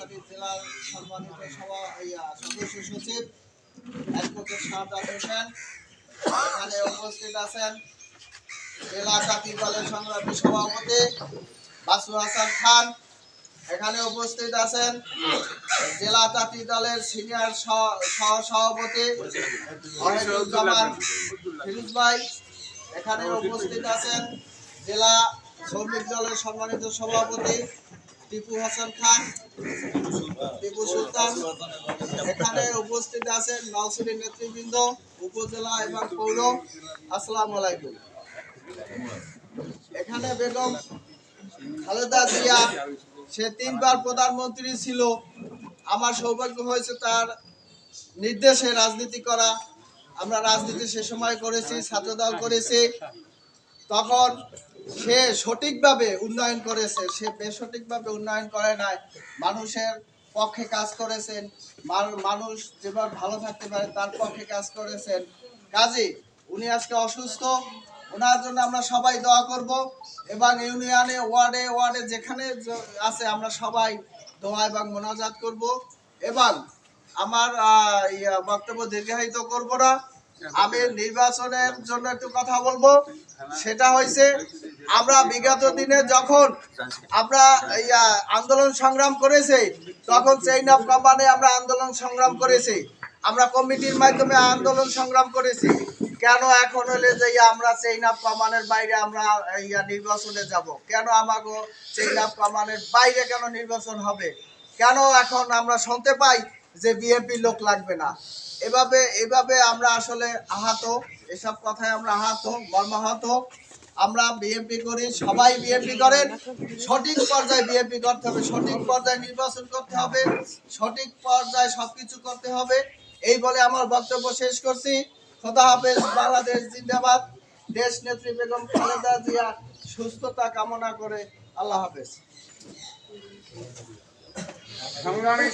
নোয়াখালী জেলার সম্মানিত সদস্য সচিব অ্যাডভোকেট শাহাদাত হোসেন, এখানে উপস্থিত আছেন জেলা জাতীয় দলের সংগ্রামী সভাপতি বাসু হাসান খান, এখানে উপস্থিত আছেন জেলা জাতীয় দলের সিনিয়র সহ সভাপতি ওয়াহিদুজ্জামান ফিরোজ ভাই, এখানে উপস্থিত আছেন জেলা শ্রমিক দলের সম্মানিত সভাপতি টিপু হাসান খান, টিপু সুলতান, এখানে উপস্থিত আছেন নওশরী নেতৃবৃন্দ উপজেলা এবং পৌর। আসসালামু আলাইকুম। এখানে বেগম খালেদা জিয়া, সে 3 বার প্রধানমন্ত্রী ছিল। আমার সৌভাগ্য হয়েছে তার নির্দেশে রাজনীতি করা। আমরা রাজনীতি সে সময় করেছি, ছাত্রদল করেছি। তখন সে সঠিকভাবে উন্নয়ন করেছে, সে বেসঠিকভাবে উন্নয়ন করে নাই। মানুষের পক্ষে কাজ করেছেন, মানুষ যেভাবে ভালো থাকতে পারে তার পক্ষে কাজ করেছেন। কাজী উনি আজকে অসুস্থ, ওনার জন্য আমরা সবাই দোয়া করব এবং ইউনিয়নে ওয়ার্ডে ওয়ার্ডে যেখানে আছে আমরা সবাই দোয়া এবং মোনাজাত করব। এবং আমার বক্তব্য দীর্ঘায়িত করব না, আমি নির্বাচনের জন্য একটু কথা বলবো। সেটা হয়েছে, আমরা বিগত দিনে যখন আমরা আন্দোলন সংগ্রাম করেছি, তখন চেইন অফ কমান্ডে আমরা আন্দোলন সংগ্রাম করেছি, আমরা কমিটির মাধ্যমে আন্দোলন সংগ্রাম করেছি। কেন এখন হলে যে আমরা চেইন অফ কমান্ডের বাইরে আমরা নির্বাচনে যাব? কেন আমাগো চেইন অফ কমান্ডের বাইরে কেন নির্বাচন হবে? কেন এখন আমরা শুনতে পাই যে বিএনপি লোক লাগবে না? এভাবে আমরা আসলে আহত, এসব কথায় আমরা আহত, মর্মাহত। আমরা বিএনপি করি, সবাই বিএনপি করেন, সঠিক পর্যায়ে বিএনপি করতে হবে, সঠিক পর্যায়ে নির্বাচন করতে হবে, সঠিক পর্যায়ে সবকিছু করতে হবে। এই বলে আমার বক্তব্য শেষ করছি। খোদা হাফেজ। বাংলাদেশ জিন্দাবাদ। দেশ নেত্রী বেগম খালেদা জিয়া সুস্থতা কামনা করে আল্লাহ হাফেজ।